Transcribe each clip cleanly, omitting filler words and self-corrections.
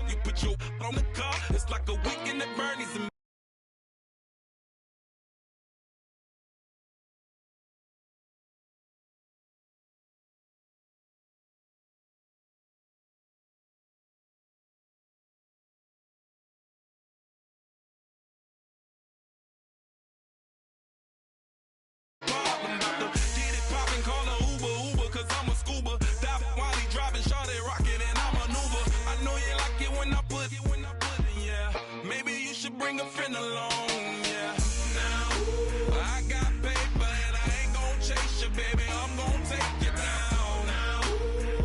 You put your on the car, it's like a weekend at Bernie's. Bring a friend along, yeah. Now, I got paper and I ain't gon' chase you, baby. I'm gon' take you down. Now,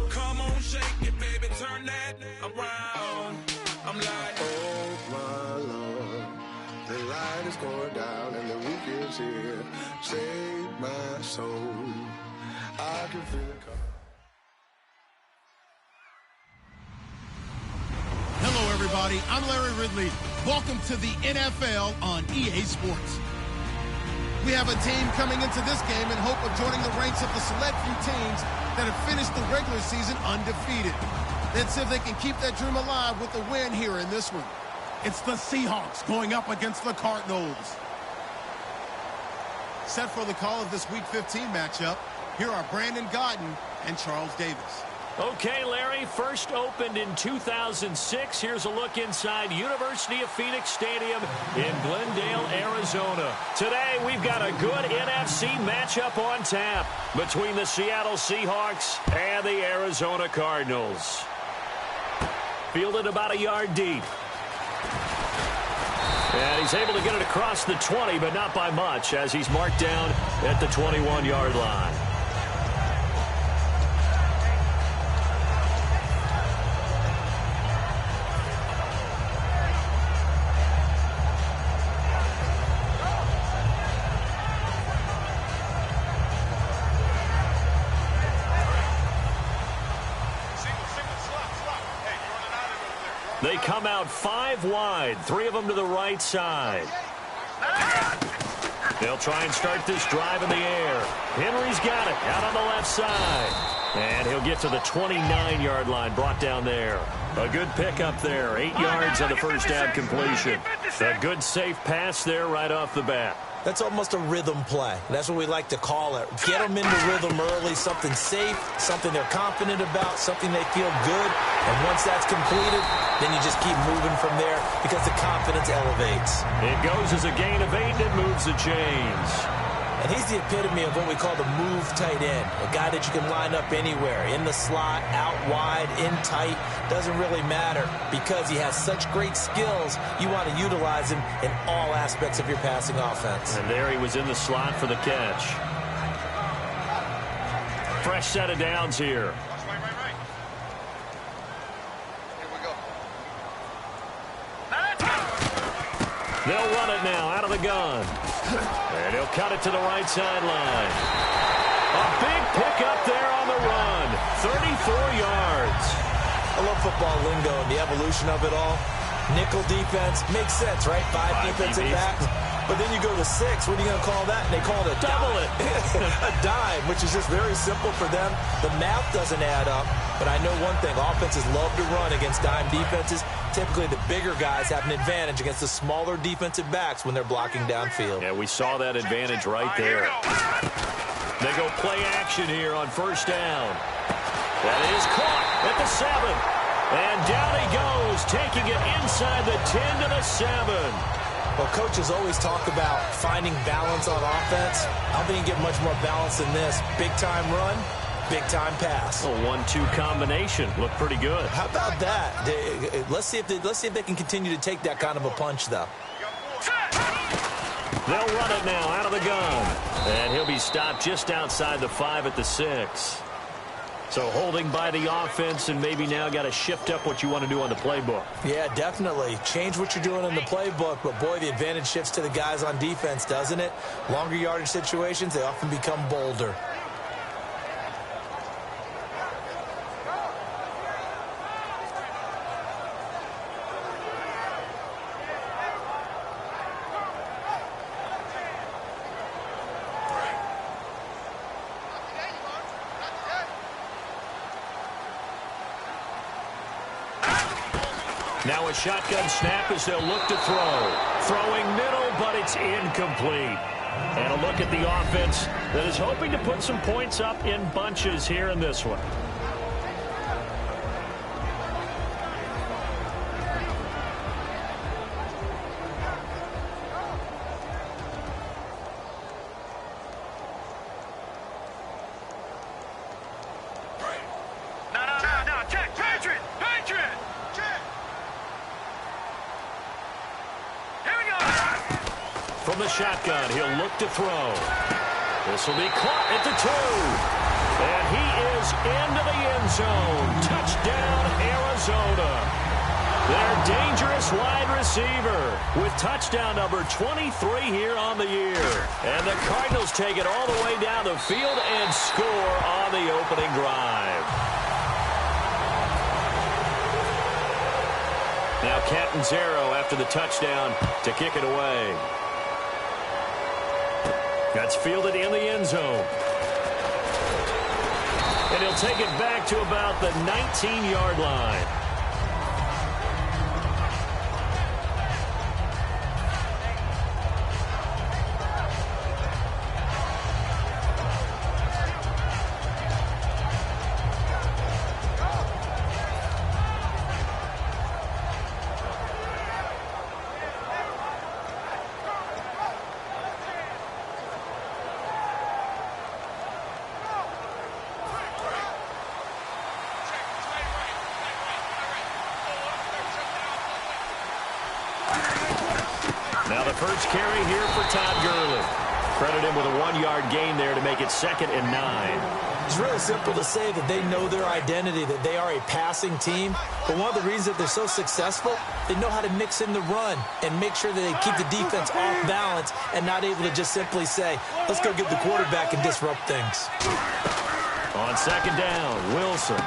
come on, shake it, baby. Turn that around. I'm like, oh my Lord, the light is going down and the week is here. Save my soul. I can feel it coming. Hello, everybody. I'm Larry Ridley. Welcome to the NFL on EA Sports. We have a team coming into this game in hope of joining the ranks of the select few teams that have finished the regular season undefeated. Let's see if they can keep that dream alive with a win here in this one. It's the Seahawks going up against the Cardinals. Set for the call of this Week 15 matchup, here are Brandon Gaudin and Charles Davis. Okay, Larry, first opened in 2006. Here's a look inside University of Phoenix Stadium in Glendale, Arizona. Today, we've got a good NFC matchup on tap between the Seattle Seahawks and the Arizona Cardinals. Fielded about a yard deep. And he's able to get it across the 20, but not by much, as he's marked down at the 21-yard line. They come out 5 wide, 3 of them to the right side. They'll try and start this drive in the air. Henry's got it out on the left side. And he'll get to the 29-yard line, brought down there. A good pickup there, 8 yards on the first down completion. A good safe pass there right off the bat. That's almost a rhythm play. That's what we like to call it. Get them into rhythm early, something safe, something they're confident about, something they feel good. And once that's completed, then you just keep moving from there because the confidence elevates. It goes as a gain of 8 and it moves the chains. And he's the epitome of what we call the move tight end. A guy that you can line up anywhere, in the slot, out wide, in tight. Doesn't really matter because he has such great skills. You want to utilize him in all aspects of your passing offense. And there he was in the slot for the catch. Fresh set of downs here. Right. Here we go. They'll run it now out of the gun. And he'll cut it to the right sideline. A big pickup there on the run. 34 yards. I love football lingo and the evolution of it all. Nickel defense makes sense, right? 5 defensive backs. But then you go to 6. What are you going to call that? And they call it a double dime. A dime, which is just very simple for them. The math doesn't add up. But I know one thing. Offenses love to run against dime defenses. Typically, the bigger guys have an advantage against the smaller defensive backs when they're blocking downfield. Yeah, we saw that advantage right there. They go play action here on first down. That is caught at the 7. And down he goes, taking it inside the 10 to the 7. Well, coaches always talk about finding balance on offense. I don't think you get much more balance than this. Big-time run, big-time pass. A 1-2 combination. Looked pretty good. How about that? Let's see if they can continue to take that kind of a punch, though. They'll run it now out of the gun. And he'll be stopped just outside the 5 at the 6. So holding by the offense, and maybe now got to shift up what you want to do on the playbook. Yeah, definitely. Change what you're doing in the playbook, but boy, the advantage shifts to the guys on defense, doesn't it? Longer yardage situations, they often become bolder. Now a shotgun snap as they'll look to throw. Throwing middle, but it's incomplete. And a look at the offense that is hoping to put some points up in bunches here in this one. From the shotgun, he'll look to throw. This will be caught at the 2. And he is into the end zone. Touchdown, Arizona. Their dangerous wide receiver with touchdown number 23 here on the year. And the Cardinals take it all the way down the field and score on the opening drive. Now Catanzaro after the touchdown to kick it away. That's fielded in the end zone. And he'll take it back to about the 19-yard line. Now the first carry here for Todd Gurley. Credit him with a 1-yard gain there to make it 2nd and 9. It's really simple to say that they know their identity, that they are a passing team. But one of the reasons that they're so successful, they know how to mix in the run and make sure that they keep the defense off balance and not able to just simply say, let's go get the quarterback and disrupt things. On 2nd down, Wilson.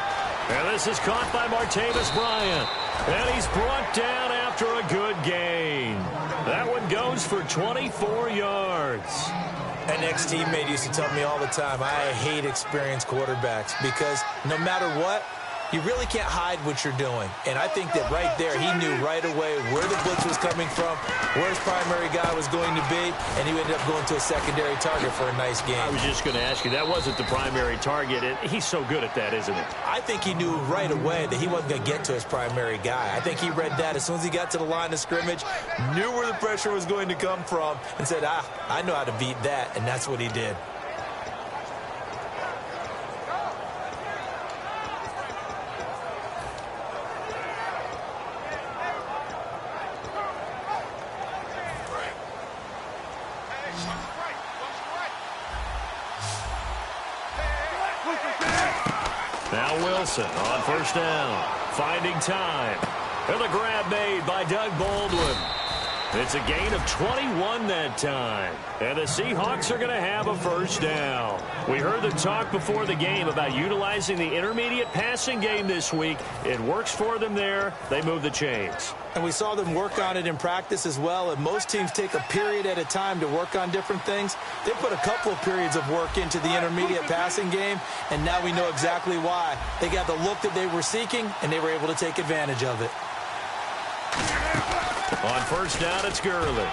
And this is caught by Martavis Bryant. And he's brought down after a good gain. That one goes for 24 yards. An ex-teammate used to tell me all the time, I hate experienced quarterbacks because no matter what, you really can't hide what you're doing. And I think that right there, he knew right away where the blitz was coming from, where his primary guy was going to be, and he ended up going to a secondary target for a nice game. I was just going to ask you, that wasn't the primary target, and he's so good at that, isn't he? I think he knew right away that he wasn't going to get to his primary guy. I think he read that as soon as he got to the line of scrimmage, knew where the pressure was going to come from, and said, I know how to beat that, and that's what he did. Now Wilson on 1st down, finding time. And the grab made by Doug Baldwin. It's a gain of 21 that time. And the Seahawks are going to have a 1st down. We heard the talk before the game about utilizing the intermediate passing game this week. It works for them there. They move the chains. And we saw them work on it in practice as well. And most teams take a period at a time to work on different things. They put a couple of periods of work into the intermediate passing game, and now we know exactly why. They got the look that they were seeking, and they were able to take advantage of it. On 1st down, it's Gurley.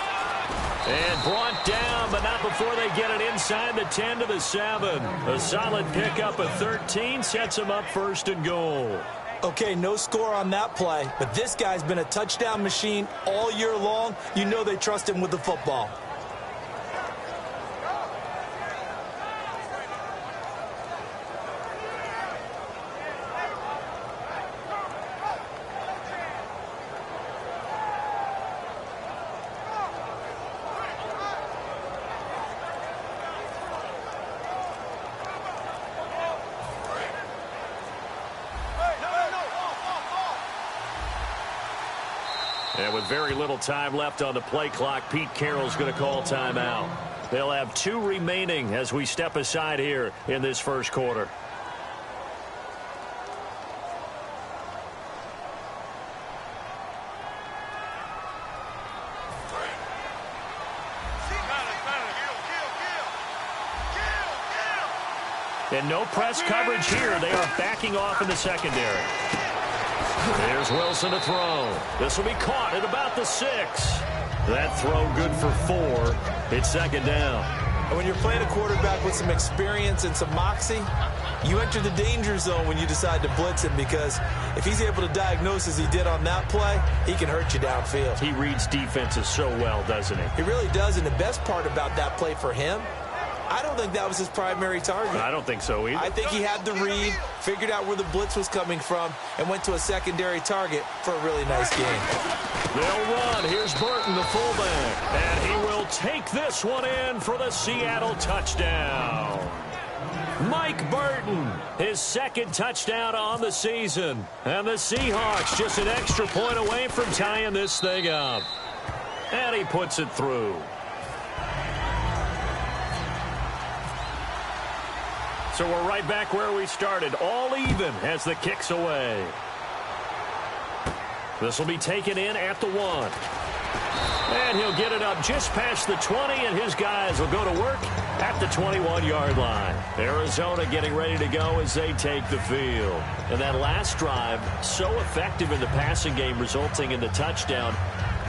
And brought down, but not before they get it inside the 10 to the 7. A solid pickup of 13 sets them up 1st and goal. Okay, no score on that play, but this guy's been a touchdown machine all year long. You know they trust him with the football. And with very little time left on the play clock, Pete Carroll's going to call timeout. They'll have 2 remaining as we step aside here in this 1st quarter. And no press coverage here. They are backing off in the secondary. Here's Wilson to throw. This will be caught at about the 6. That throw good for 4. It's second down. And when you're playing a quarterback with some experience and some moxie, you enter the danger zone when you decide to blitz him, because if he's able to diagnose as he did on that play, he can hurt you downfield. He reads defenses so well, doesn't he? He really does, and the best part about that play for him, I don't think that was his primary target. I don't think so either. I think he had the read, figured out where the blitz was coming from, and went to a secondary target for a really nice game. They'll run. Here's Burton, the fullback. And he will take this one in for the Seattle touchdown. Mike Burton, his second touchdown on the season. And the Seahawks just an extra point away from tying this thing up. And he puts it through. So we're right back where we started, all even as the kick's away. This will be taken in at the 1. And he'll get it up just past the 20, and his guys will go to work at the 21-yard line. Arizona getting ready to go as they take the field. And that last drive, so effective in the passing game, resulting in the touchdown.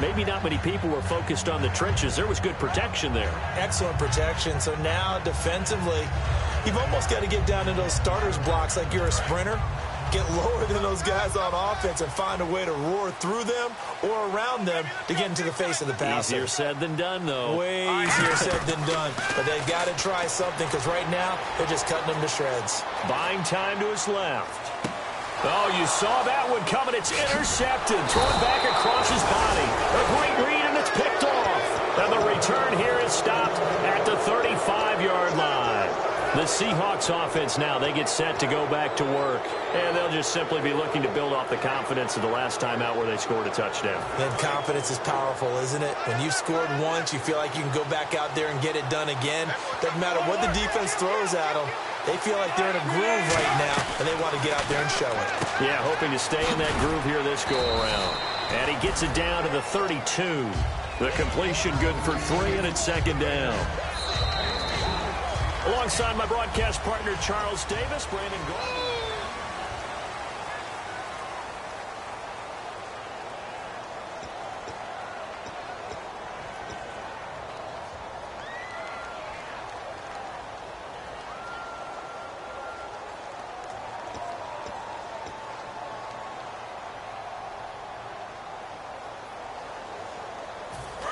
Maybe not many people were focused on the trenches. There was good protection there. Excellent protection. So now defensively, you've almost got to get down in those starters blocks like you're a sprinter. Get lower than those guys on offense and find a way to roar through them or around them to get into the face of the passer. Easier said than done, though. Way easier said than done. But they've got to try something, because right now they're just cutting them to shreds. Buying time to his left. Oh, you saw that one coming. It's intercepted. Thrown back across his body. A great read, and it's picked off. And the return here is stopped at the 35-yard line. The Seahawks offense now, they get set to go back to work. And they'll just simply be looking to build off the confidence of the last time out where they scored a touchdown. Then confidence is powerful, isn't it? When you've scored once, you feel like you can go back out there and get it done again. Doesn't matter what the defense throws at them. They feel like they're in a groove right now, and they want to get out there and show it. Yeah, hoping to stay in that groove here this go-around. And he gets it down to the 32. The completion good for 3, and it's second down. Alongside my broadcast partner, Charles Davis, Brandon Gold.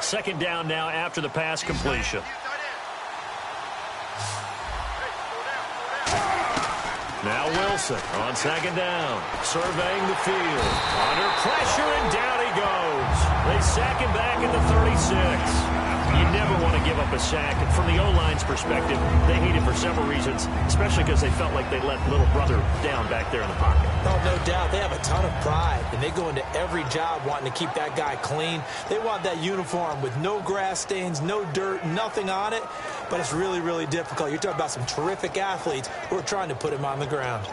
Second down now after the pass completion. Now Wilson on second down, surveying the field. Under pressure, and down he goes. They sack him back at the 36. You never want to give up a sack. And from the O-line's perspective, they hate it for several reasons, especially because they felt like they let little brother down back there in the pocket. Oh, no doubt. They have a ton of pride, and they go into every job wanting to keep that guy clean. They want that uniform with no grass stains, no dirt, nothing on it. But it's really, really difficult. You're talking about some terrific athletes who are trying to put him on the ground.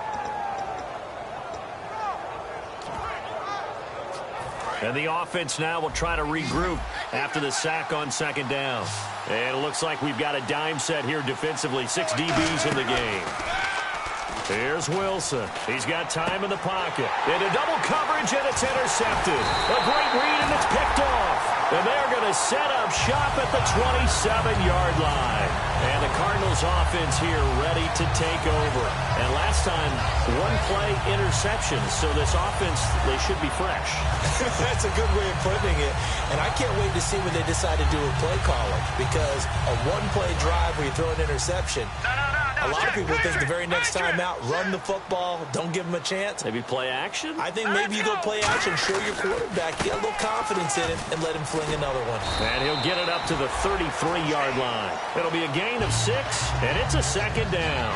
And the offense now will try to regroup after the sack on second down. And it looks like we've got a dime set here defensively. 6 DBs in the game. Here's Wilson. He's got time in the pocket. Into double coverage, and it's intercepted. A great read, and it's picked off. And they're going to set up shop at the 27-yard line. And the Cardinals offense here ready to take over. And last time, one play interception. So this offense, they should be fresh. That's a good way of putting it. And I can't wait to see when they decide to do a play calling. Because a one-play drive where you throw an interception, a lot of people think the very next time out, run the football, don't give them a chance. Maybe play action? I think maybe you go play action, show your quarterback, get a little confidence in him, and let him fling another one. And he'll get it up to the 33-yard line. It'll be a gain of 6, and it's a second down.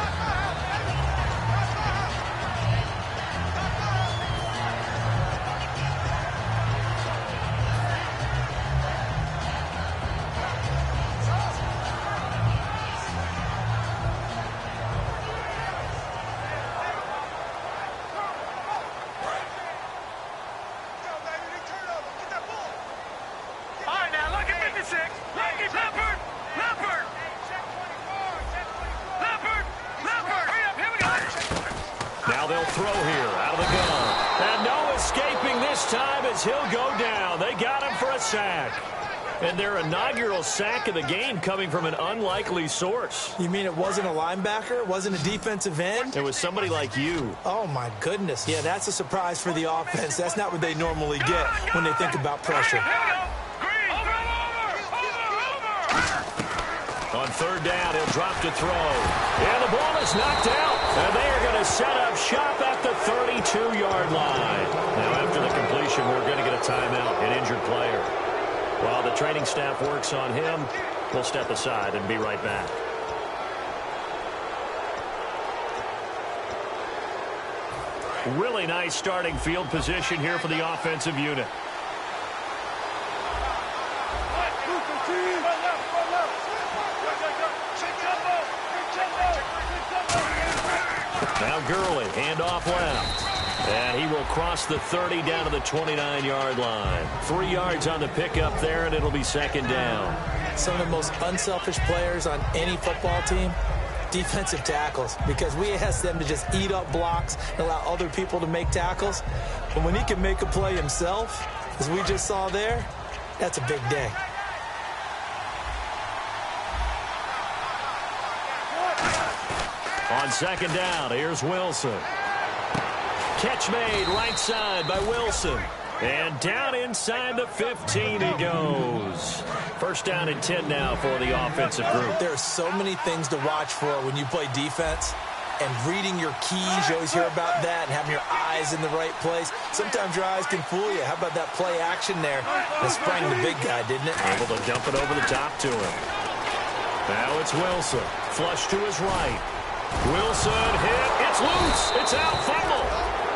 as he'll go down. They got him for a sack. And their inaugural sack of the game coming from an unlikely source. You mean it wasn't a linebacker? It wasn't a defensive end? It was somebody like you. Oh, my goodness. Yeah, that's a surprise for the offense. That's not what they normally get when they think about pressure. On third down, he'll drop to throw. And the ball is knocked out. And they are going to set up shop at the 32-yard line. Now, after the completion, we're going to get a timeout, an injured player. While the training staff works on him, we'll step aside and be right back. Really nice starting field position here for the offensive unit. Now Gurley, handoff left. And he will cross the 30 down to the 29-yard line. 3 yards on the pickup there, and it'll be second down. Some of the most unselfish players on any football team, defensive tackles, because we ask them to just eat up blocks and allow other people to make tackles. But when he can make a play himself, as we just saw there, that's a big day. On second down, here's Wilson. Catch made right side by Wilson. And down inside the 15 he goes. First down and 10 now for the offensive group. There are so many things to watch for when you play defense. And reading your keys, you always hear about that, and having your eyes in the right place. Sometimes your eyes can fool you. How about that play action there? That sprang the big guy, didn't it? Able to dump it over the top to him. Now it's Wilson. Flush to his right. Wilson hit. It's loose. It's out. Fumble.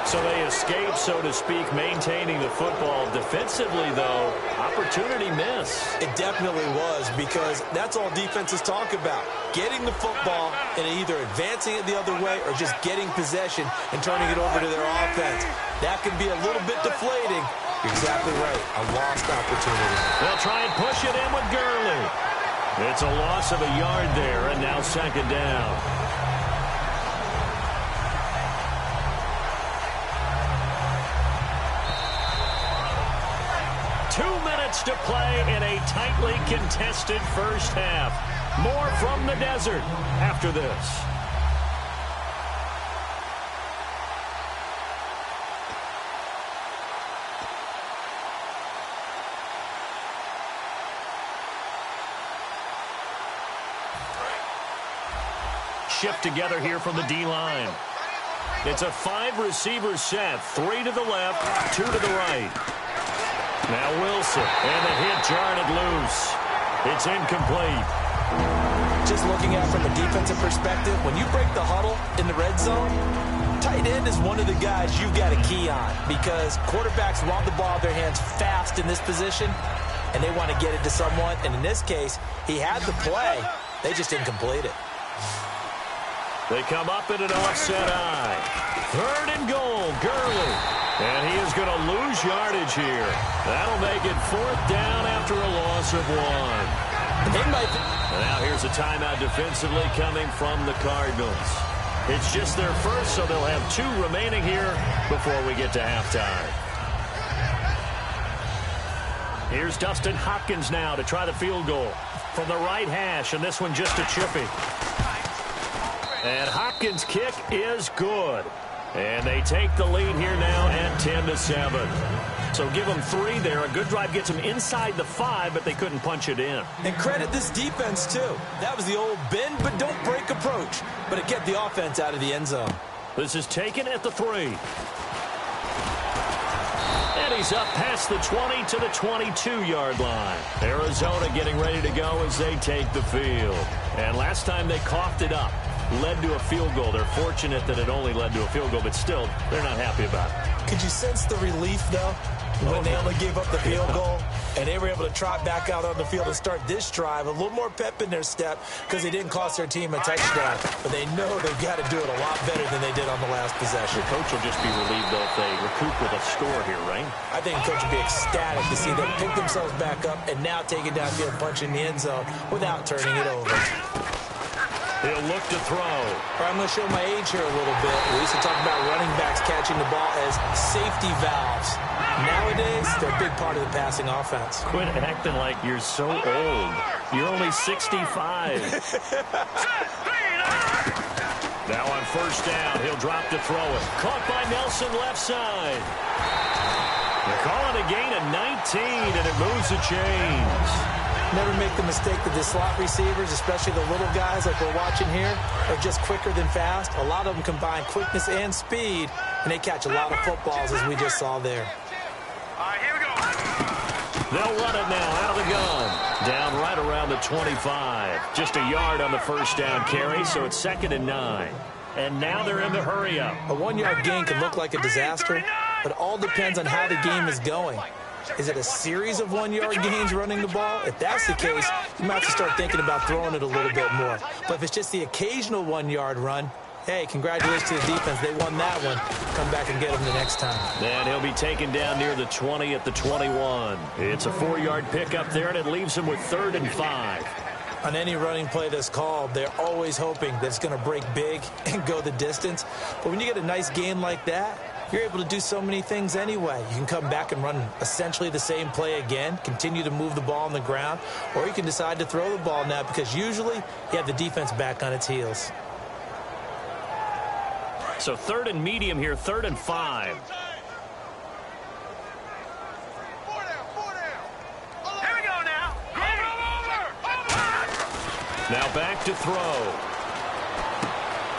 So they escape, so to speak, maintaining the football. Defensively, though, opportunity miss. It definitely was, because that's all defenses talk about. Getting the football and either advancing it the other way or just getting possession and turning it over to their offense. That can be a little bit deflating. You're exactly right. A lost opportunity. They'll try and push it in with Gurley. It's a loss of a yard there, and now second down. To play in a tightly contested first half. More from the desert after this. Shift together here from the D-line. It's a 5-receiver set. 3 to the left, 2 to the right. Now Wilson, and the hit jarred it loose. It's incomplete. Just looking at it from a defensive perspective, when you break the huddle in the red zone, tight end is one of the guys you've got to key on, because quarterbacks want the ball in their hands fast in this position, and they want to get it to someone. And in this case, he had the play. They just didn't complete it. They come up in an offset eye. 3rd and goal, Gurley. And he is going to lose yardage here. That'll make it 4th down after a loss of 1. And now here's a timeout defensively coming from the Cardinals. It's just their first, so they'll have 2 remaining here before we get to halftime. Here's Dustin Hopkins now to try the field goal from the right hash, and this one just a chippy. And Hopkins' kick is good. And they take the lead here now at 10-7. So give them 3 there. A good drive gets them inside the 5, but they couldn't punch it in. And credit this defense, too. That was the old bend but don't break approach. But it kept the offense out of the end zone. This is taken at the 3. And he's up past the 20 to the 22-yard line. Arizona getting ready to go as they take the field. And last time they coughed it up. Led to a field goal. They're fortunate that it only led to a field goal, but still, they're not happy about it. Could you sense the relief, though, when they only gave up the field goal and they were able to trot back out on the field and start this drive? A little more pep in their step because they didn't cost their team a touchdown, but they know they've got to do it a lot better than they did on the last possession. The coach will just be relieved, though, if they recoup with a score here, right? I think the coach will be ecstatic to see them pick themselves back up and now take it downfield, punch in the end zone without turning it over. He'll look to throw. I'm going to show my age here a little bit. We used to talk about running backs catching the ball as safety valves. Nowadays, they're a big part of the passing offense. Quit acting like you're so old. You're only 65. Now on first down, he'll drop to throw it. Caught by Nelson left side. They're calling a gain of 19, and it moves the chains. Never make the mistake that the slot receivers, especially the little guys like we're watching here, are just quicker than fast. A lot of them combine quickness and speed, and they catch a lot of footballs, as we just saw there. All right, here we go. They'll run it now out of the gun. Down right around the 25. Just a yard on the first down carry, so it's 2nd and 9. And now they're in the hurry up. A 1-yard gain can look like a disaster, but it all depends on how the game is going. Is it a series of 1-yard gains running the ball? If that's the case, you might have to start thinking about throwing it a little bit more. But if it's just the occasional 1-yard run, hey, congratulations to the defense. They won that one. Come back and get them the next time. And he'll be taken down near the 20 at the 21. It's a 4-yard pickup there, and it leaves him with 3rd and 5. On any running play that's called, they're always hoping that it's going to break big and go the distance. But when you get a nice gain like that, you're able to do so many things anyway. You can come back and run essentially the same play again, continue to move the ball on the ground, or you can decide to throw the ball now because usually you have the defense back on its heels. So 3rd and medium here, 3rd and 5. Here we go now. Now back to throw.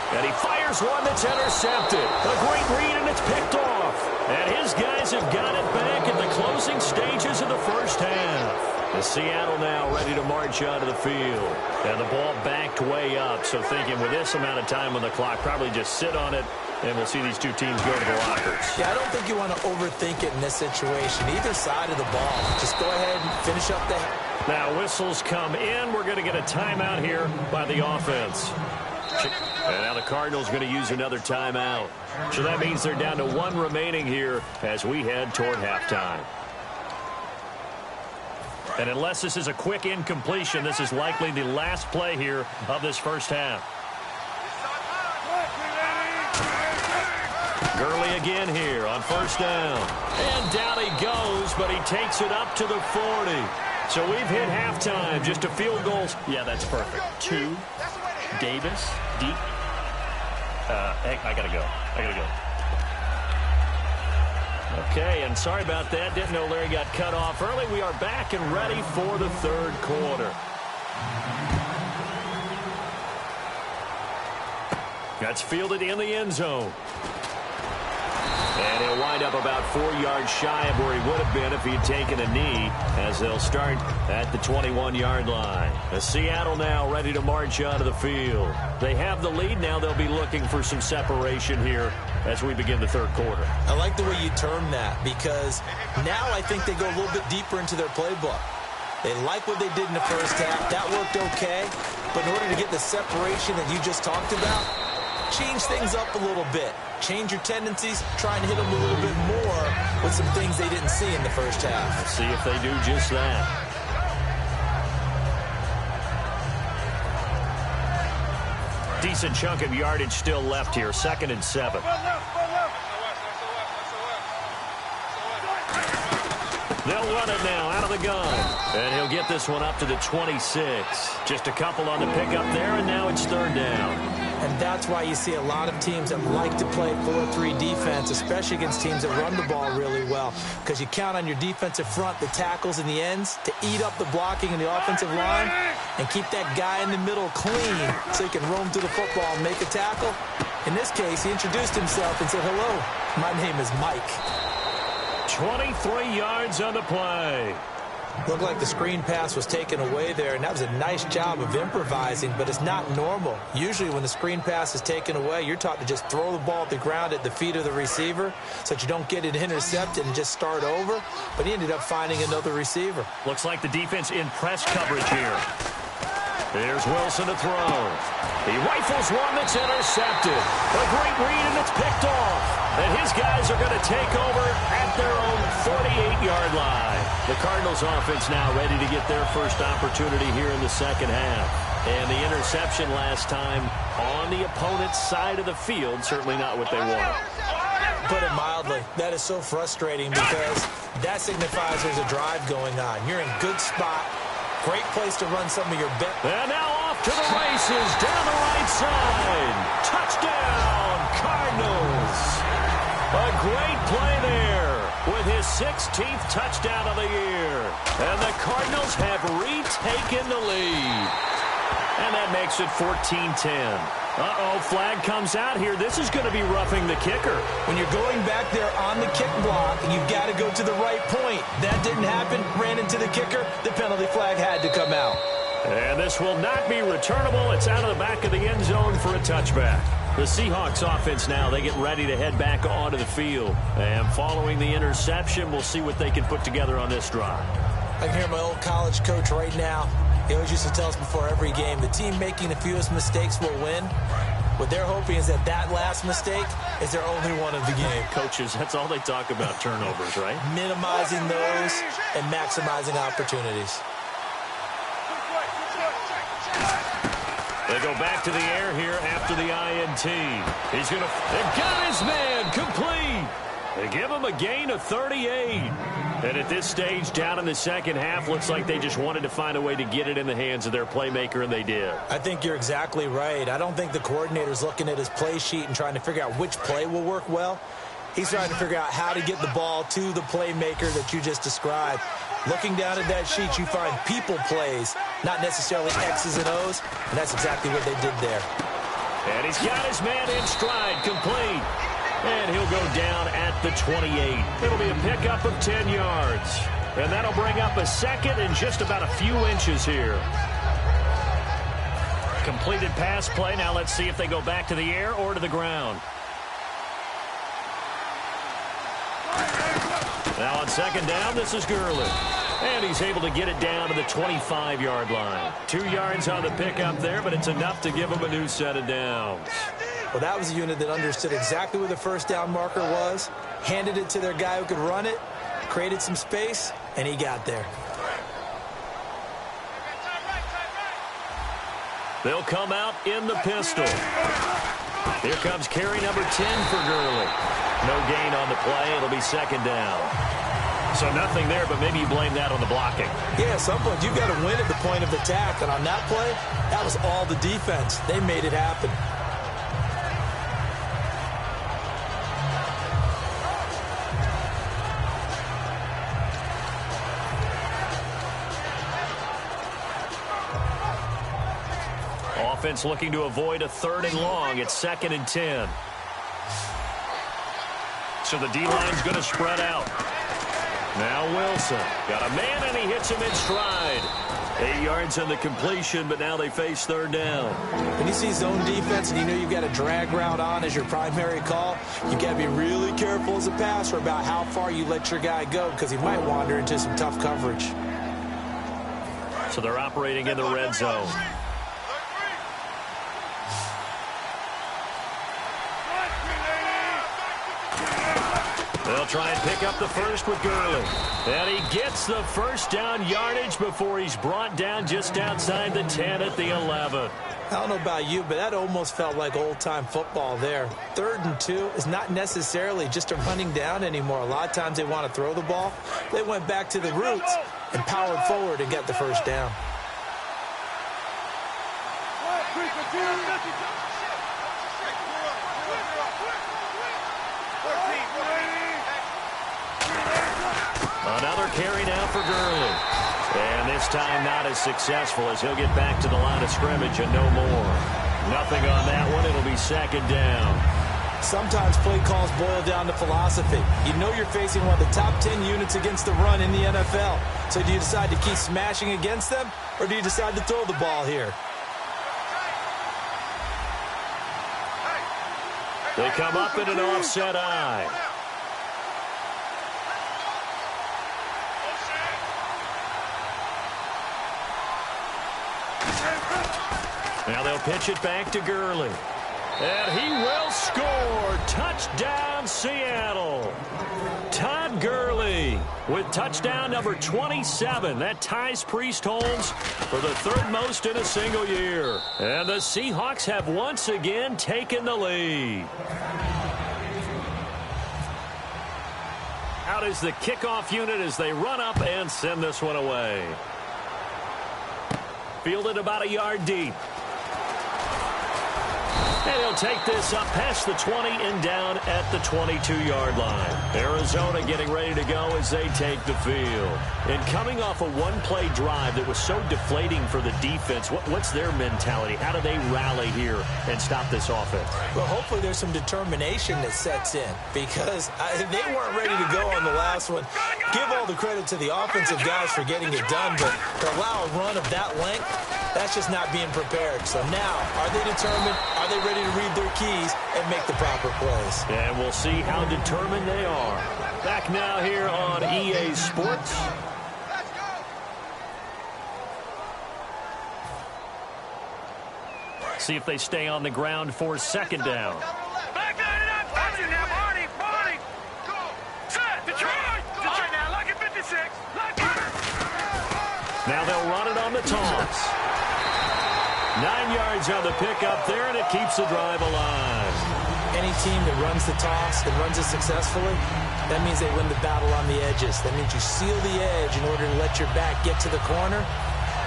And he fires one that's intercepted. A great read, and it's picked off. And his guys have got it back in the closing stages of the first half. The Seattle now ready to march onto the field. And the ball backed way up. So thinking with this amount of time on the clock, probably just sit on it, and we'll see these two teams go to the lockers. Yeah, I don't think you want to overthink it in this situation. Either side of the ball. Just go ahead and finish up the... Now whistles come in. We're going to get a timeout here by the offense. And now the Cardinals going to use another timeout. So that means they're down to 1 remaining here as we head toward halftime. And unless this is a quick incompletion, this is likely the last play here of this first half. Gurley again here on first down. And down he goes, but he takes it up to the 40. So we've hit halftime. Just a field goals. Yeah, that's perfect. 2. Davis, deep. Hey, I gotta go. Okay, and sorry about that. Didn't know Larry got cut off early. We are back and ready for the 3rd quarter. That's fielded in the end zone. And he'll wind up about 4 yards shy of where he would have been if he had taken a knee, as they'll start at the 21-yard line. The Seattle now ready to march onto the field. They have the lead. Now they'll be looking for some separation here as we begin the 3rd quarter. I like the way you term that because now I think they go a little bit deeper into their playbook. They like what they did in the first half. That worked okay. But in order to get the separation that you just talked about, change things up a little bit. Change your tendencies, try and hit them a little bit more with some things they didn't see in the first half. Let's see if they do just that. Decent chunk of yardage still left here. 2nd and 7. They'll run it now out of the gun. And he'll get this one up to the 26. Just a couple on the pickup there, and now it's 3rd down. And that's why you see a lot of teams that like to play 4-3 defense, especially against teams that run the ball really well, because you count on your defensive front, the tackles and the ends, to eat up the blocking in the offensive line and keep that guy in the middle clean so he can roam through the football and make a tackle. In this case, he introduced himself and said, "Hello, my name is Mike." 23 yards on the play. Looked like the screen pass was taken away there, and that was a nice job of improvising, but it's not normal. Usually when the screen pass is taken away, you're taught to just throw the ball at the ground at the feet of the receiver so that you don't get it intercepted and just start over, but he ended up finding another receiver. Looks like the defense in press coverage here. Here's Wilson to throw. He rifles one that's intercepted. A great read, and it's picked off. And his guys are going to take over at their own 48-yard line. The Cardinals offense now ready to get their first opportunity here in the second half. And the interception last time on the opponent's side of the field, certainly not what they wanted. put it mildly. That is so frustrating because that signifies there's a drive going on. You're in good spot. Great place to run some of your bet. And now off to the races down the right side. Touchdown, Cardinals. A great play there with his 16th touchdown of the year. And the Cardinals have retaken the lead. And that makes it 14-10. Uh-oh, flag comes out here. This is going to be roughing the kicker. When you're going back there on the kick block, you've got to go to the right point. That didn't happen. Ran into the kicker. The penalty flag had to come out. And this will not be returnable. It's out of the back of the end zone for a touchback. The Seahawks offense now, they get ready to head back onto the field. And following the interception, we'll see what they can put together on this drive. I can hear my old college coach right now. He always used to tell us before every game, the team making the fewest mistakes will win. What they're hoping is that that last mistake is their only one of the game. Coaches, that's all they talk about, turnovers, right? Minimizing those and maximizing opportunities. They go back to the air here after the INT. He's going to... They got his man complete. They give him a gain of 38. And at this stage, down in the second half, looks like they just wanted to find a way to get it in the hands of their playmaker, and they did. I think you're exactly right. I don't think the coordinator's looking at his play sheet and trying to figure out which play will work well. He's trying to figure out how to get the ball to the playmaker that you just described. Looking down at that sheet, you find people plays, not necessarily X's and O's, and that's exactly what they did there. And he's got his man in stride, complete. And he'll go down at the 28. It'll be a pickup of 10 yards. And that'll bring up a second and just about a few inches here. Completed pass play. Now let's see if they go back to the air or to the ground. Now on second down, this is Gurley. And he's able to get it down to the 25-yard line. 2 yards on the pickup there, but it's enough to give him a new set of downs. Well, that was a unit that understood exactly where the first down marker was, handed it to their guy who could run it, created some space, and he got there. They'll come out in the pistol. Here comes carry number 10 for Gurley. No gain on the play. It'll be second down. So nothing there, but maybe you blame that on the blocking. Yeah, at some point, you've got to win at the point of attack. And on that play, that was all the defense. They made it happen. Offense looking to avoid a 3rd and long. It's 2nd and 10. So the D-line's going to spread out. Now Wilson. Got a man, and he hits him in stride. 8 yards on the completion, but now they face 3rd down. When you see zone defense and you know you've got a drag route on as your primary call, you got to be really careful as a passer about how far you let your guy go because he might wander into some tough coverage. So they're operating in the red zone. They'll try and pick up the first with Gurley. And he gets the first down yardage before he's brought down just outside the 10 at the 11. I don't know about you, but that almost felt like old-time football there. 3rd and 2 is not necessarily just a running down anymore. A lot of times they want to throw the ball. They went back to the roots and powered forward and got the first down. Another carry now for Gurley. And this time not as successful as he'll get back to the line of scrimmage and no more. Nothing on that one. It'll be 2nd down. Sometimes play calls boil down to philosophy. You know you're facing one of the top 10 units against the run in the NFL. So do you decide to keep smashing against them, or do you decide to throw the ball here? They come up in an offset eye. Now they'll pitch it back to Gurley. And he will score. Touchdown, Seattle. Todd Gurley with touchdown number 27. That ties Priest Holmes for the 3rd most in a single year. And the Seahawks have once again taken the lead. Out is the kickoff unit as they run up and send this one away. Fielded about a yard deep. And he'll take this up past the 20 and down at the 22-yard line. Arizona getting ready to go as they take the field. And coming off a one-play drive that was so deflating for the defense, what's their mentality? How do they rally here and stop this offense? Well, hopefully there's some determination that sets in because they weren't ready to go on the last one. Give all the credit to the offensive guys for getting it done, but to allow a run of that length, that's just not being prepared. So now, are they determined? Are they ready to read their keys and make the proper plays? And we'll see how determined they are. Back now here on EA Sports. See if they stay on the ground for second down. Now they'll run it on the toss. 9 yards on the pickup there, and it keeps the drive alive. Any team that runs the toss and runs it successfully, that means they win the battle on the edges. That means you seal the edge in order to let your back get to the corner.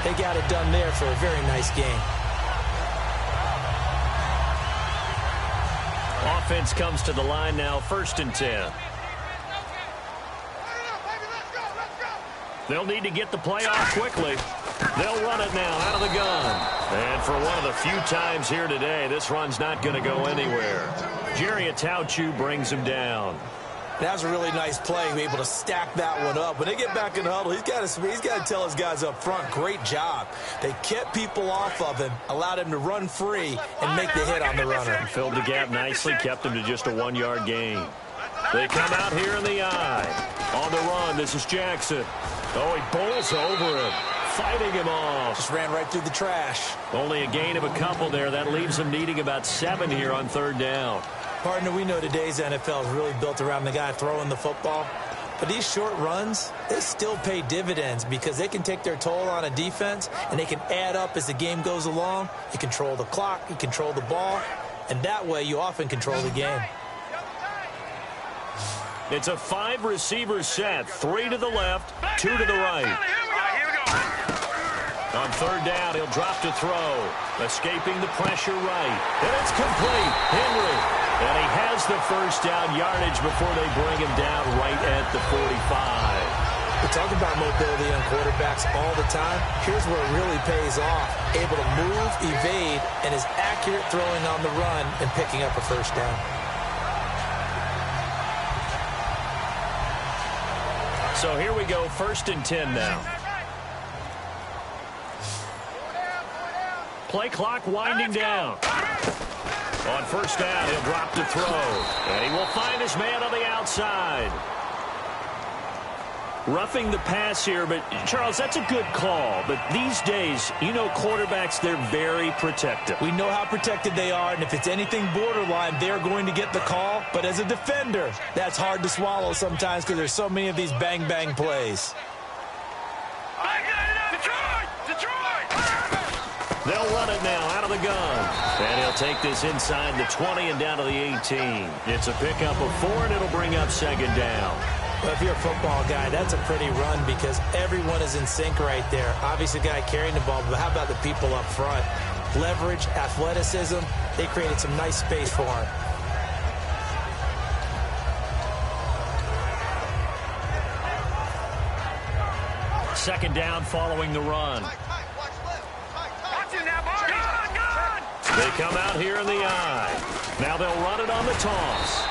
They got it done there for a very nice game. Offense comes to the line now, 1st and 10. They'll need to get the play off quickly. They'll run it now out of the gun. And for one of the few times here today, this run's not going to go anywhere. Jerry Atauchu brings him down. That was a really nice play, able to stack that one up. When they get back in the huddle, he's got to tell his guys up front, great job. They kept people off of him, allowed him to run free and make the hit on the runner. Filled the gap nicely, kept him to just a 1-yard gain. They come out here in the eye. On the run, this is Jackson. Oh, he bowls over him, fighting him off. Just ran right through the trash. Only a gain of a couple there. That leaves him needing about 7 here on 3rd down. Partner, we know today's NFL is really built around the guy throwing the football. But these short runs, they still pay dividends because they can take their toll on a defense, and they can add up as the game goes along. You control the clock, you control the ball, and that way you often control the game. It's a 5-receiver set, 3 to the left, 2 to the right. On 3rd down, he'll drop to throw, escaping the pressure right. And it's complete. Henry. And he has the 1st down yardage before they bring him down right at the 45. We talk about mobility on quarterbacks all the time. Here's where it really pays off. Able to move, evade, and is accurate throwing on the run and picking up a 1st down. So here we go, 1st and 10 now. Play clock winding down. On 1st down, he'll drop to throw. And he will find his man on the outside. Roughing the pass here, but Charles, that's a good call. But these days, you know quarterbacks, they're very protective. We know how protected they are, and if it's anything borderline, they're going to get the call. But as a defender, that's hard to swallow sometimes because there's so many of these bang-bang plays. They'll run it now out of the gun. And he'll take this inside the 20 and down to the 18. It's a pickup of 4, and it'll bring up 2nd down. Well, if you're a football guy, that's a pretty run because everyone is in sync right there. Obviously, the guy carrying the ball, but how about the people up front? Leverage, athleticism, they created some nice space for him. Second down following the run. They come out here in the eye. Now they'll run it on the toss.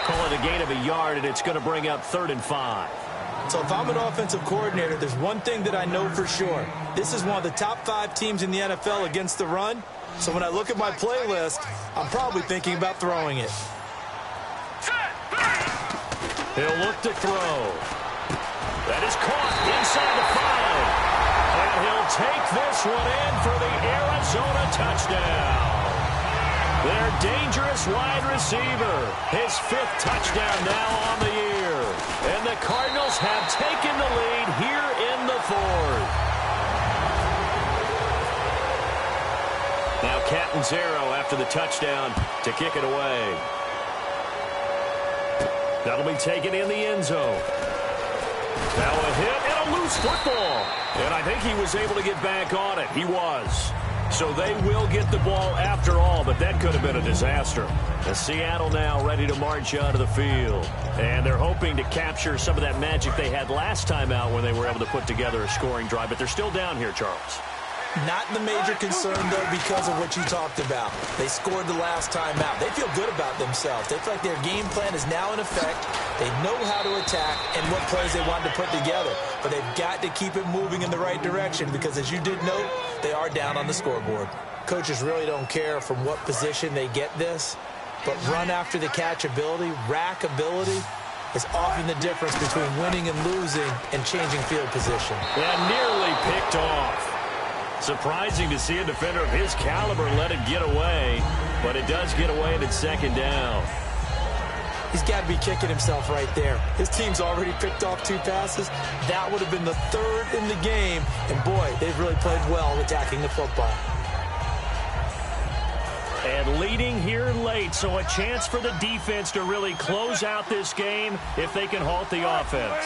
Call it a gain of a yard, and it's going to bring up 3rd and 5. So if I'm an offensive coordinator, there's one thing that I know for sure. This is one of the top 5 teams in the NFL against the run. So when I look at my playlist, I'm probably thinking about throwing it. He'll look to throw. That is caught inside the 5. And he'll take this one in for the Arizona touchdown. Their dangerous wide receiver. His 5th touchdown now on the year. And the Cardinals have taken the lead here in the 4th. Now Catanzaro after the touchdown to kick it away. That'll be taken in the end zone. Now a hit and a loose football. And I think he was able to get back on it. He was. So they will get the ball after all, but that could have been a disaster. And Seattle now ready to march onto the field. And they're hoping to capture some of that magic they had last time out when they were able to put together a scoring drive. But they're still down here, Charles. Not the major concern, though, because of what you talked about. They scored the last time out. They feel good about themselves. They feel like their game plan is now in effect. They know how to attack and what plays they want to put together. But they've got to keep it moving in the right direction because, as you did note, they are down on the scoreboard. Coaches really don't care from what position they get this, but run after the catch ability, rack ability, is often the difference between winning and losing and changing field position. And nearly picked off. Surprising to see a defender of his caliber let it get away, but it does get away and it's second down. He's got to be kicking himself right there. His team's already picked off 2 passes. That would have been the 3rd in the game. And, boy, they've really played well attacking the football. And leading here late, so a chance for the defense to really close out this game if they can halt the offense.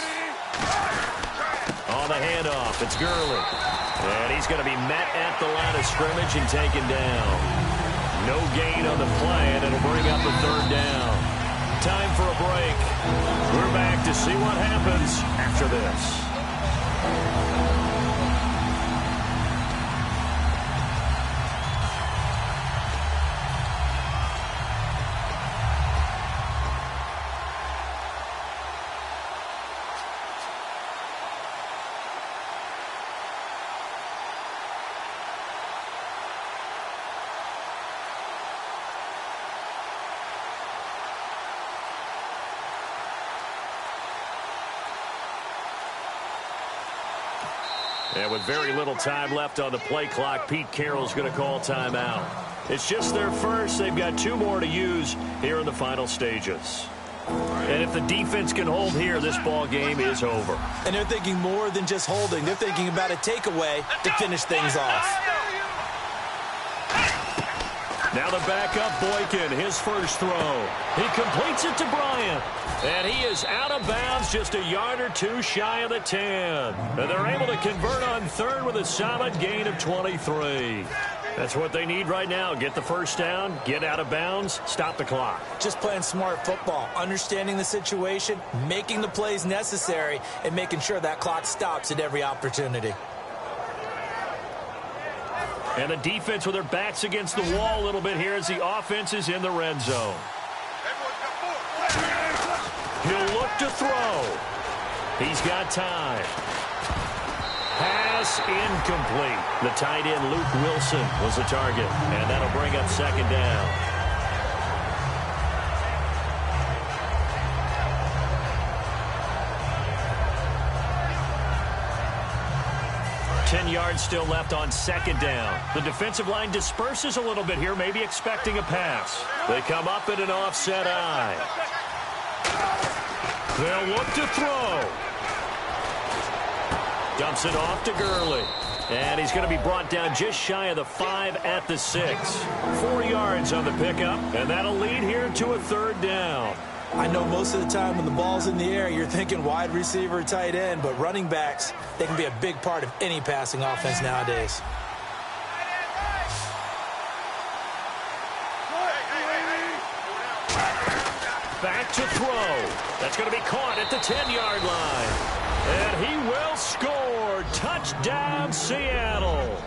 On the handoff, it's Gurley. And he's going to be met at the line of scrimmage and taken down. No gain on the play, and it'll bring up a 3rd down. Time for a break. We're back to see what happens after this. And with very little time left on the play clock, Pete Carroll's going to call timeout. It's just their first. They've got 2 more to use here in the final stages. And if the defense can hold here, this ball game is over. And they're thinking more than just holding. They're thinking about a takeaway to finish things off. Now the backup Boykin, his first throw. He completes it to Bryant. And he is out of bounds just a yard or 2 shy of the 10. And they're able to convert on 3rd with a solid gain of 23. That's what they need right now. Get the first down, get out of bounds, stop the clock. Just playing smart football, understanding the situation, making the plays necessary, and making sure that clock stops at every opportunity. And the defense with their backs against the wall a little bit here as the offense is in the red zone. He'll look to throw. He's got time. Pass incomplete. The tight end, Luke Wilson, was the target. And that'll bring up second down. 10 yards still left on second down. The defensive line disperses a little bit here, maybe expecting a pass. They come up in an offset eye. They'll look to throw. Dumps it off to Gurley. And he's going to be brought down just shy of the 5 at the 6. 4 yards on the pickup, and that'll lead here to a third down. I know most of the time when the ball's in the air, you're thinking wide receiver, tight end, but running backs, they can be a big part of any passing offense nowadays. Back to throw. That's going to be caught at the 10-yard line. And he will score. Touchdown, Seattle.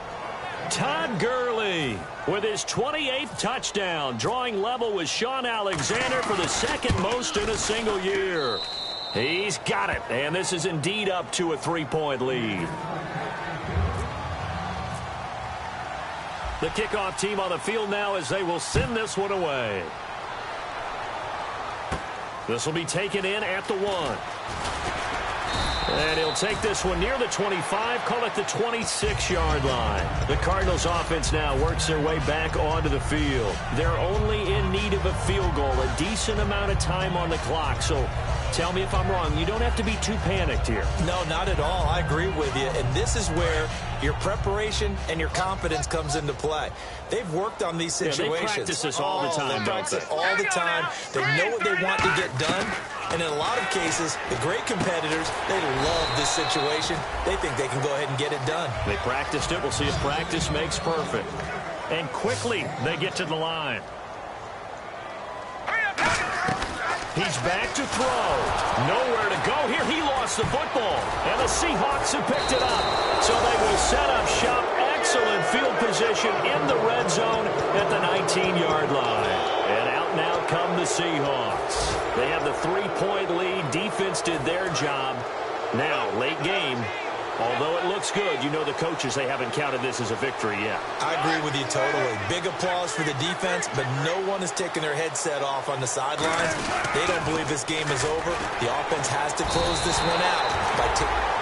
Todd Gurley with his 28th touchdown, drawing level with Sean Alexander for the second most in a single year. He's got it, and this is indeed up to a 3-point lead. The kickoff team on the field now as they will send this one away. This will be taken in at the 1. And he'll take this one near the 25, call it the 26-yard line. The Cardinals offense now works their way back onto the field. They're only in need of a field goal, a decent amount of time on the clock. So tell me if I'm wrong. You don't have to be too panicked here. No, not at all. I agree with you. And this is where your preparation and your confidence comes into play. They've worked on these situations. They practice this all the time, They practice it all the time. They know what they want to get done. And in a lot of cases, the great competitors, they love this situation. They think they can go ahead and get it done. They practiced it. We'll see if practice makes perfect. And quickly, they get to the line. He's back to throw. Nowhere to go here. He lost the football. And the Seahawks have picked it up. So they will set up shop. Excellent field position in the red zone at the 19-yard line. And out now come the Seahawks. They have the 3-point lead. Defense did their job. Now, late game. Although it looks good, you know the coaches, they haven't counted this as a victory yet. I agree with you totally. Big applause for the defense, but no one is taking their headset off on the sidelines. They don't believe this game is over. The offense has to close this one out.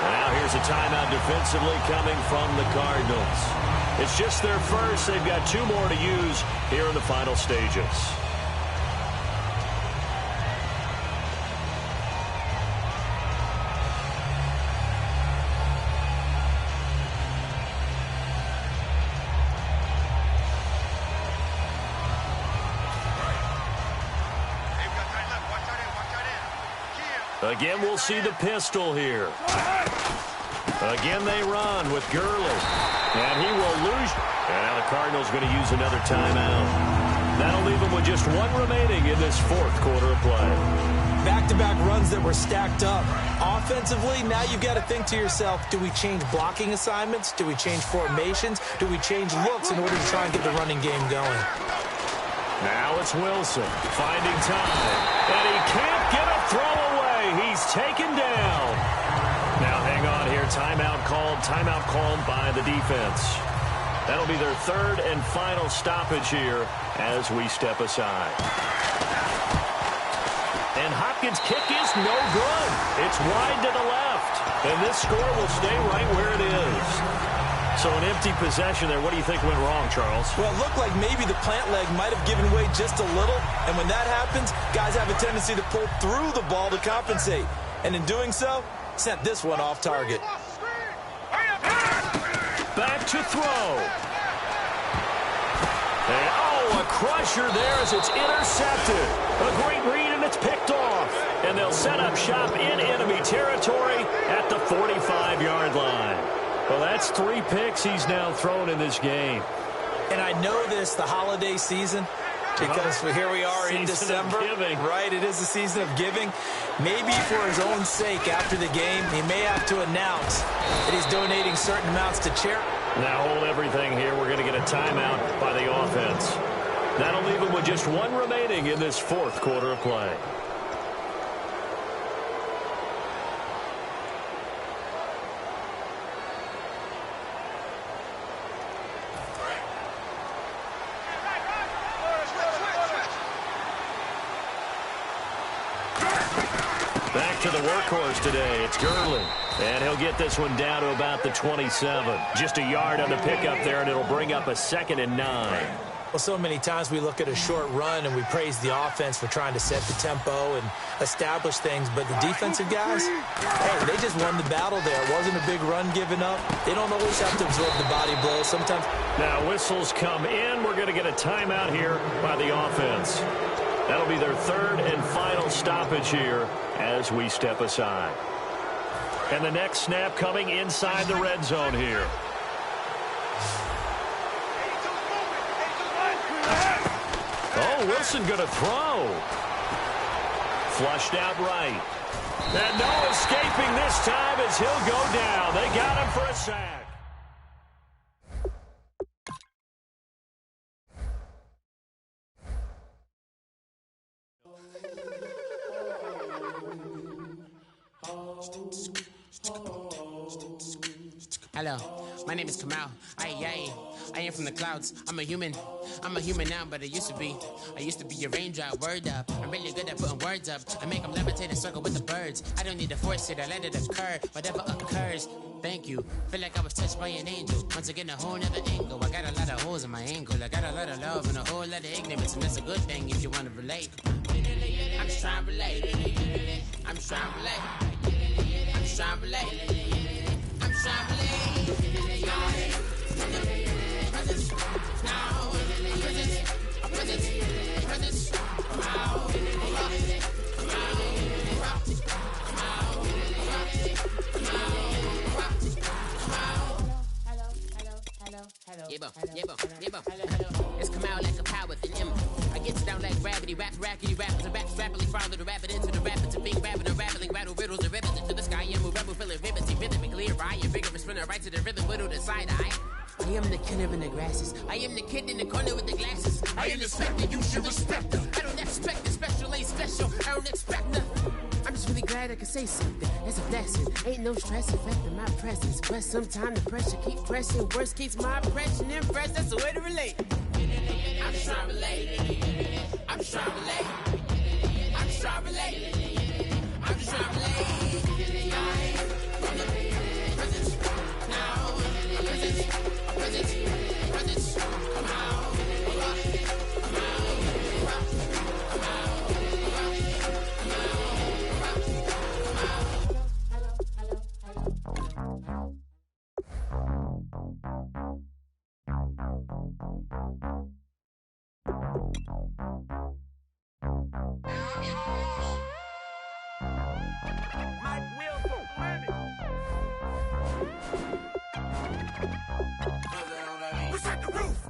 Now here's a timeout defensively coming from the Cardinals. It's just their first. They've got 2 more to use here in the final stages. Again, we'll see the pistol here. Again, they run with Gurley. And he will lose. And now the Cardinals going to use another timeout. That'll leave them with just 1 remaining in this 4th quarter of play. Back-to-back runs that were stacked up. Offensively, now you've got to think to yourself, do we change blocking assignments? Do we change formations? Do we change looks in order to try and get the running game going? Now it's Wilson finding time. And he can't get a throw away. He's taken down. Now hang on here. Timeout called by the defense. That'll be their 3rd and final stoppage here as we step aside. And Hopkins' kick is no good. It's wide to the left. And this score will stay right where it is. So an empty possession there. What do you think went wrong, Charles? Well, it looked like maybe the plant leg might have given way just a little. And when that happens, guys have a tendency to pull through the ball to compensate. And in doing so, sent this one off target. Back to throw. And, a crusher there as it's intercepted. A great read, and it's picked off. And they'll set up shop in enemy territory at the 45-yard line. Well, that's 3 picks he's now thrown in this game. And I know this, the holiday season, because here we are in December. Right, it is the season of giving. Maybe for his own sake after the game, he may have to announce that he's donating certain amounts to charity. Now hold everything here. We're going to get a timeout by the offense. That'll leave him with just 1 remaining in this 4th quarter of play. Back to the workhorse today. It's Gurley. And he'll get this one down to about the 27. Just a yard on the pickup there, and it'll bring up a 2nd and 9. Well, so many times we look at a short run and we praise the offense for trying to set the tempo and establish things. But the defensive guys, hey, they just won the battle there. It wasn't a big run given up. They don't always have to absorb the body blows. Sometimes. Now whistles come in. We're going to get a timeout here by the offense. That'll be their 3rd and final stoppage here as we step aside. And the next snap coming inside the red zone here. Oh, Wilson going to throw. Flushed out right. And no escaping this time as he'll go down. They got him for a sack. Hello, my name is Kamal. I am from the clouds. I'm a human now, but I used to be a raindrop. Word up, I'm really good at putting words up. I make them levitate and circle with the birds. I don't need to force it, I let it occur. Whatever occurs, thank you. Feel like I was touched by an angel. Once again, a whole nother angle. I got a lot of holes in my angle. I got a lot of love and a whole lot of ignorance, and that's a good thing if you want to relate. I'm just trying to relate. I'm just trying to relate. I'm just trying to relate. I'm just trying to relate. higher, vigorous, spin it right to the rhythm, whittle the side eye. I am the killer in the grasses. I am the kid in the corner with the glasses. I am the spectre, you should respect her. I don't expect the special, ain't special. I don't expect nothing. I'm just really glad I can say something. That's a blessing. Ain't no stress affecting my presence. But sometimes the pressure keep pressing. Worst keeps my impression impressed. That's the way to relate. I'm just trying to relate. I'm just trying to relate. I'm just trying to relate. I'm just trying to relate. From the presence now. Presence, come out. My wheels don't planet. Reset the roof.